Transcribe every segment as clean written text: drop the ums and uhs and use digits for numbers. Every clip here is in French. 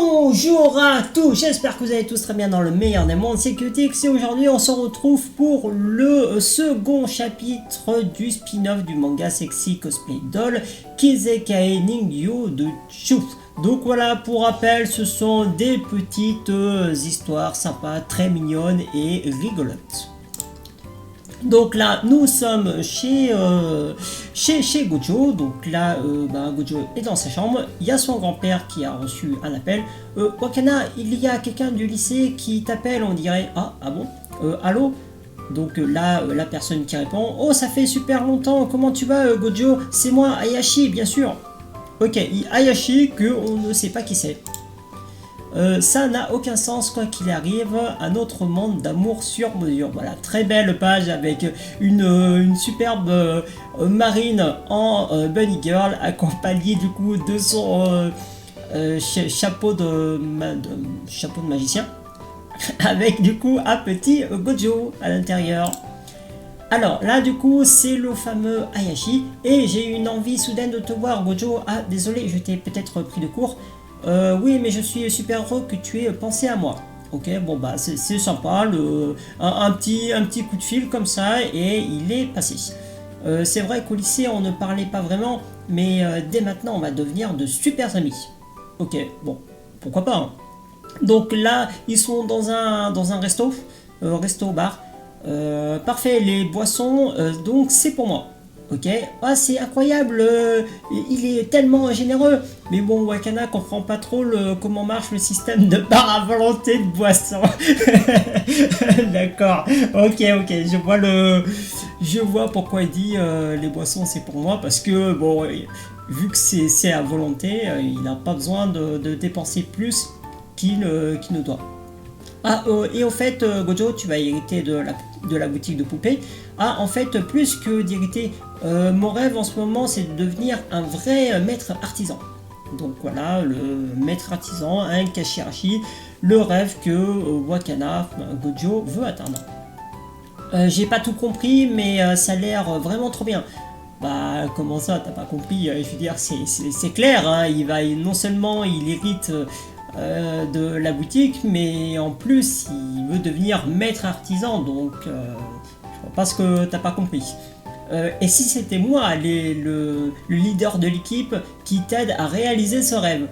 Bonjour à tous, j'espère que vous allez tous très bien dans le meilleur des mondes, c'est QTX et aujourd'hui on se retrouve pour le second chapitre du spin-off du manga Sexy Cosplay Doll Kizekai Ningyo de Chu. Donc voilà, pour rappel, ce sont des petites histoires sympas, très mignonnes et rigolotes. Donc là, nous sommes chez Gojo. Donc là, Gojo est dans sa chambre. Il y a son grand-père qui a reçu un appel. Wakana, il y a quelqu'un du lycée qui t'appelle, on dirait. Ah bon allô. Donc là, la personne qui répond. Oh, ça fait super longtemps. Comment tu vas, Gojo? C'est moi, Ayashi, bien sûr. Ok, Ayashi, que on ne sait pas qui c'est. Ça n'a aucun sens quoi qu'il arrive, un autre monde d'amour sur mesure. Voilà, très belle page avec une superbe marine en bunny girl accompagnée du coup de son chapeau de magicien avec du coup un petit Gojo à l'intérieur. Alors là du coup c'est le fameux Ayashi et j'ai une envie soudaine de te voir Gojo. Ah désolé, je t'ai peut-être pris de court. Oui, mais je suis super heureux que tu aies pensé à moi. Ok, bon bah c'est sympa, un petit coup de fil comme ça et il est passé. C'est vrai qu'au lycée on ne parlait pas vraiment, mais dès maintenant on va devenir de super amis. Ok, bon, pourquoi pas. Hein. Donc là ils sont dans un resto-bar. Parfait, les boissons, donc c'est pour moi. Ok, ah, c'est incroyable, il est tellement généreux. Mais bon, Wakana comprend pas trop comment marche le système de bar à volonté de boisson. D'accord, ok, je vois pourquoi il dit les boissons c'est pour moi, parce que bon, vu que c'est à volonté, il n'a pas besoin de dépenser plus qu'il ne doit. Ah, et au fait, Gojo, tu vas hériter de la boutique de poupées. Ah, en fait, plus que d'hériter, mon rêve en ce moment, c'est de devenir un vrai maître artisan. Donc voilà, le maître artisan, un Kashirashi, le rêve que Wakana, Gojo, veut atteindre. J'ai pas tout compris, mais ça a l'air vraiment trop bien. Bah, comment ça, t'as pas compris? Je veux dire, c'est clair, hein, non seulement il hérite... de la boutique, mais en plus il veut devenir maître artisan, donc je vois pas ce que t'as pas compris. Et si c'était moi le leader de l'équipe qui t'aide à réaliser ce rêve?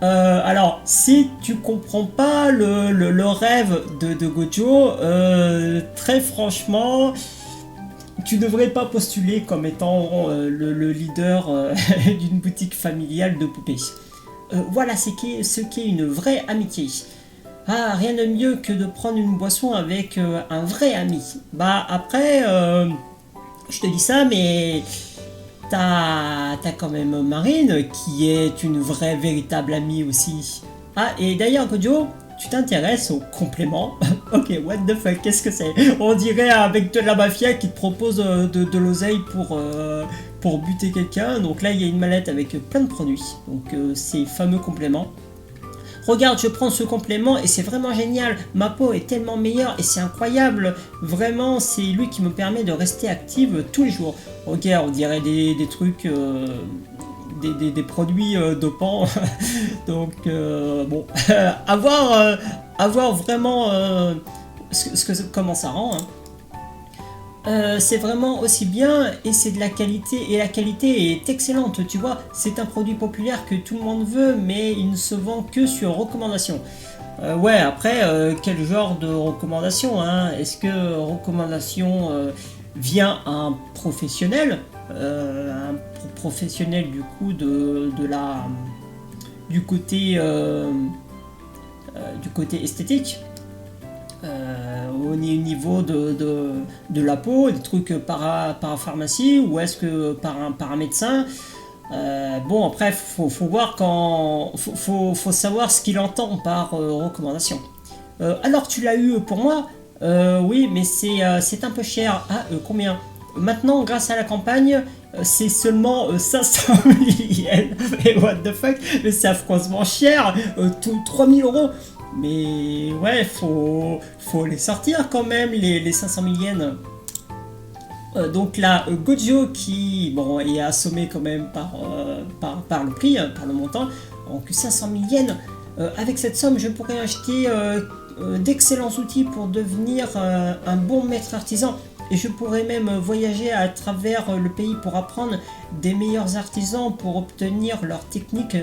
Alors si tu comprends pas le rêve de Gojo, très franchement tu devrais pas postuler comme étant le leader d'une boutique familiale de poupées. Voilà ce qu'est une vraie amitié. Ah, rien de mieux que de prendre une boisson avec un vrai ami. Bah après, je te dis ça, mais t'as quand même Marine qui est une vraie véritable amie aussi. Ah, et d'ailleurs Gojo, tu t'intéresses aux compléments? Ok, what the fuck, qu'est-ce que c'est? On dirait avec de la mafia qui te propose de l'oseille pour buter quelqu'un. Donc là il y a une mallette avec plein de produits, donc ces fameux compléments. Regarde, je prends ce complément et c'est vraiment génial, ma peau est tellement meilleure et c'est incroyable, vraiment c'est lui qui me permet de rester active tous les jours. Ok, on dirait des trucs, des produits dopants, donc bon, à voir vraiment comment ça rend. Hein. C'est vraiment aussi bien et c'est de la qualité et la qualité est excellente, tu vois, c'est un produit populaire que tout le monde veut mais il ne se vend que sur recommandation. Ouais, après quel genre de recommandation, hein? Est-ce que recommandation vient un professionnel, professionnel du coup du côté esthétique, au niveau de la peau, des trucs parapharmacie, ou est-ce que par un médecin? Bon, après, faut voir faut savoir ce qu'il entend par recommandation. Alors, tu l'as eu pour moi? Oui, mais c'est un peu cher. Ah, combien? Maintenant, grâce à la campagne, c'est seulement 500 000 yens. Mais what the fuck? Mais c'est affreusement cher. 3000 euros. Mais ouais, faut les sortir quand même, les 500 000 yens. Donc là, Gojo qui bon, est assommé quand même par le prix, par le montant. Donc 500 000 yens, Avec cette somme, je pourrais acheter d'excellents outils pour devenir un bon maître artisan. Et je pourrais même voyager à travers le pays pour apprendre des meilleurs artisans, pour obtenir leurs techniques,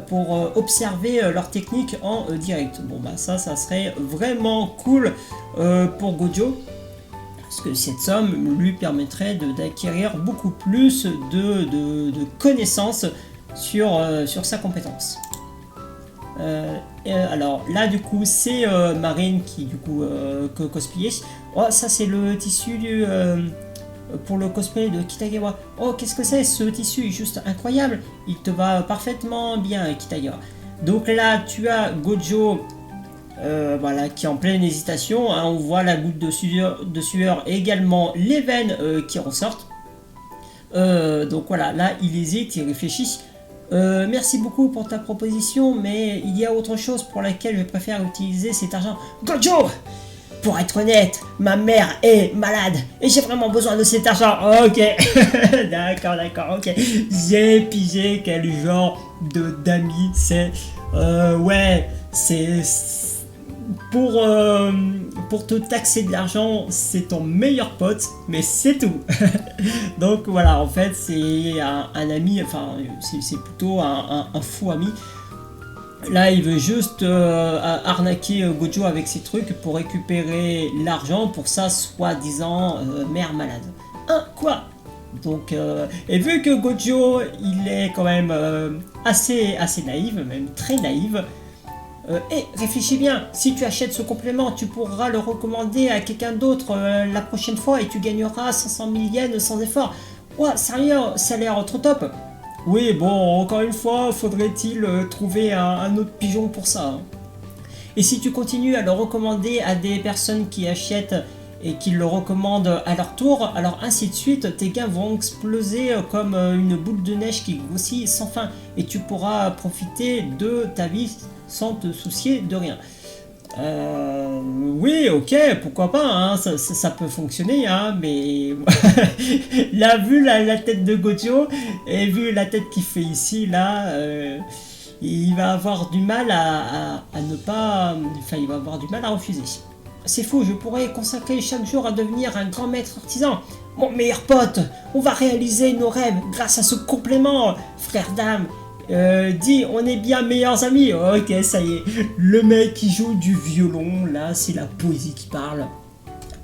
pour observer leurs techniques en direct. Bon bah ça serait vraiment cool pour Gojo. Parce que cette somme lui permettrait d'acquérir beaucoup plus de connaissances sur sa compétence. Alors là du coup c'est Marine qui du coup cosplayait. Oh, ça c'est le tissu pour le cosplay de Kitagawa. Oh, qu'est-ce que c'est, ce tissu est juste incroyable. Il te va parfaitement bien, Kitagawa. Donc là tu as Gojo voilà, qui est en pleine hésitation, hein. On voit la goutte de sueur et également les veines qui ressortent. Donc voilà, là il hésite, il réfléchit. Merci beaucoup pour ta proposition, mais il y a autre chose pour laquelle je préfère utiliser cet argent. Gojo! Pour être honnête, ma mère est malade et j'ai vraiment besoin de cet argent. Ok, d'accord, ok. J'ai pigé quel genre d'amis c'est. Ouais, c'est pour te taxer de l'argent, c'est ton meilleur pote, mais c'est tout. Donc voilà, en fait, c'est un ami, enfin, c'est plutôt un faux ami. Là, il veut juste arnaquer Gojo avec ses trucs pour récupérer l'argent pour sa soi-disant mère malade. Hein, quoi? Donc, et vu que Gojo, il est quand même assez naïf, même très naïf, et réfléchis bien, si tu achètes ce complément, tu pourras le recommander à quelqu'un d'autre la prochaine fois et tu gagneras 500 000 yens sans effort. Ouah, sérieux, ça a l'air trop top. Oui, bon, encore une fois, faudrait-il trouver un autre pigeon pour ça, hein. Et si tu continues à le recommander à des personnes qui achètent et qui le recommandent à leur tour, alors ainsi de suite, tes gains vont exploser comme une boule de neige qui grossit sans fin et tu pourras profiter de ta vie sans te soucier de rien. Oui, ok, pourquoi pas, hein, ça peut fonctionner, hein, mais là, vu la tête de Gojo et vu la tête qu'il fait ici, là, il va avoir du mal à ne pas, enfin, il va avoir du mal à refuser. C'est fou, je pourrais consacrer chaque jour à devenir un grand maître artisan. Mon meilleur pote, on va réaliser nos rêves grâce à ce complément, frère d'âme. Dis, on est bien meilleurs amis. Ok, ça y est. Le mec qui joue du violon, là, c'est la poésie qui parle.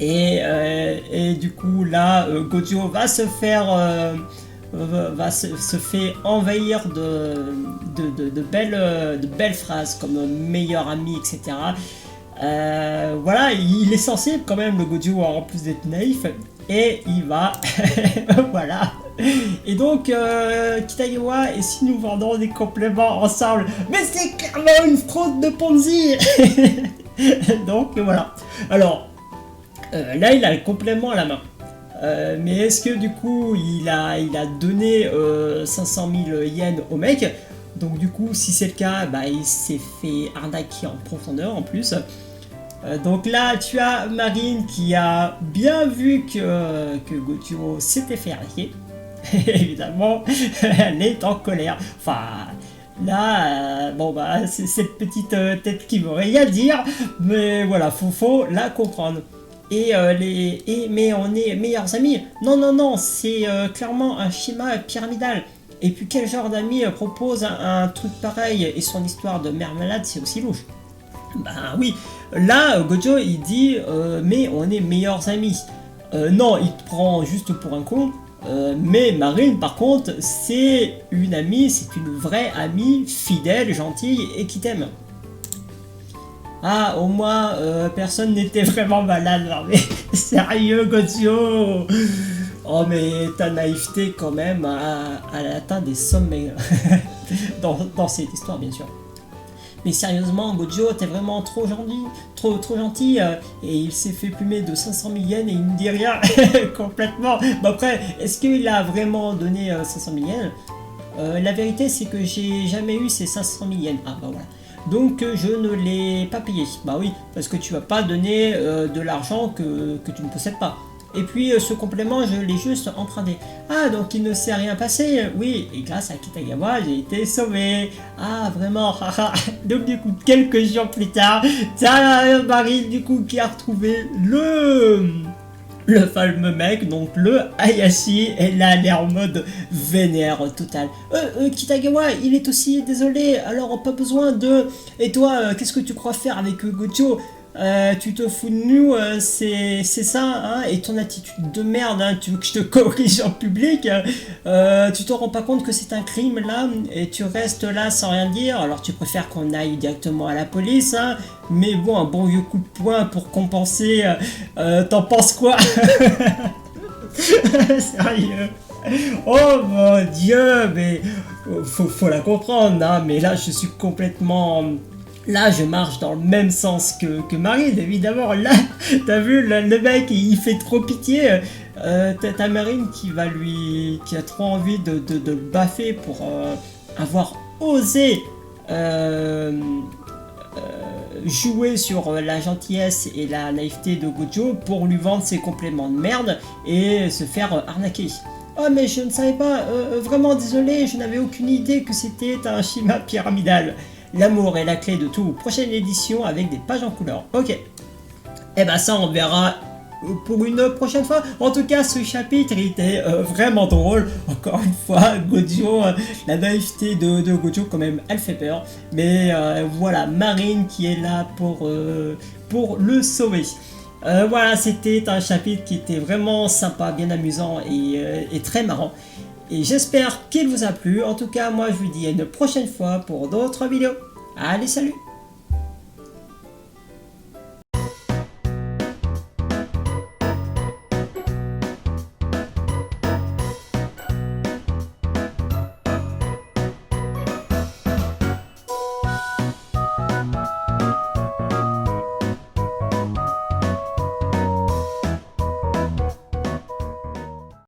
Et du coup, là, Gojo va se faire se fait envahir de belles phrases comme meilleur ami, etc. Voilà, il est sensible quand même, le Gojo, en plus d'être naïf. Et il va, voilà. Et donc, Kitagawa, et si nous vendons des compléments ensemble? Mais c'est clairement une fraude de Ponzi. Donc, voilà. Alors, là, il a le complément à la main. Mais est-ce que du coup, il a donné 500 000 yens au mec? Donc, du coup, si c'est le cas, bah, il s'est fait arnaquer en profondeur en plus. Donc là, tu as Marine qui a bien vu que Gojo s'était fait arnaquer. Évidemment, elle est en colère. Enfin, là, bon bah, c'est cette petite tête qui veut rien dire, mais voilà, faut la comprendre. Mais on est meilleurs amis. Non, c'est clairement un schéma pyramidal. Et puis quel genre d'ami propose un truc pareil et son histoire de mère malade, c'est aussi louche. Bah oui, là Gojo il dit mais on est meilleurs amis. Non, il te prend juste pour un con. Mais Marine par contre c'est une amie, c'est une vraie amie fidèle, gentille et qui t'aime. Ah, au moins personne n'était vraiment malade, mais sérieux Gojo. Oh mais ta naïveté quand même a atteint des sommets dans cette histoire bien sûr. Mais sérieusement, Gojo, t'es vraiment trop gentil, et il s'est fait plumer de 500 000 yens et il ne dit rien complètement. Bon après, est-ce qu'il a vraiment donné 500 000 yens? La vérité, c'est que j'ai jamais eu ces 500 000 yens. Ah bah voilà. Donc je ne l'ai pas payé. Bah oui, parce que tu vas pas donner de l'argent que tu ne possèdes pas. Et puis ce complément, je l'ai juste emprunté. Ah, donc il ne s'est rien passé. Oui, et grâce à Kitagawa, j'ai été sauvé. Ah, vraiment. Donc du coup, quelques jours plus tard, t'as Marine du coup qui a retrouvé le fameux mec, donc le Hayashi, et là elle est en mode vénère total. Kitagawa, il est aussi désolé, alors pas besoin de... Et toi, qu'est-ce que tu crois faire avec Gojo? Tu te fous de nous, c'est ça, hein? Et ton attitude de merde, hein, tu veux que je te corrige en public? Tu te rends pas compte que c'est un crime là, et tu restes là sans rien dire, alors tu préfères qu'on aille directement à la police, hein? Mais bon, un bon vieux coup de poing pour compenser, t'en penses quoi? Sérieux? Oh mon dieu, mais faut la comprendre, hein, mais là je suis complètement... Là, je marche dans le même sens que Marine, évidemment. Là, t'as vu, le mec, il fait trop pitié. T'as Marine qui a trop envie de le baffer pour avoir osé jouer sur la gentillesse et la naïveté de Gojo pour lui vendre ses compléments de merde et se faire arnaquer. Oh mais je ne savais pas, vraiment désolé, je n'avais aucune idée que c'était un schéma pyramidal. L'amour est la clé de tout. Prochaine édition avec des pages en couleur. Ok. Et ben ça on verra pour une prochaine fois. En tout cas ce chapitre il était vraiment drôle. Encore une fois Gojo, la naïveté de Gojo quand même elle fait peur. Mais voilà Marine qui est là pour le sauver. Voilà, c'était un chapitre qui était vraiment sympa, bien amusant et très marrant. Et j'espère qu'il vous a plu. En tout cas, moi je vous dis à une prochaine fois pour d'autres vidéos. Allez, salut!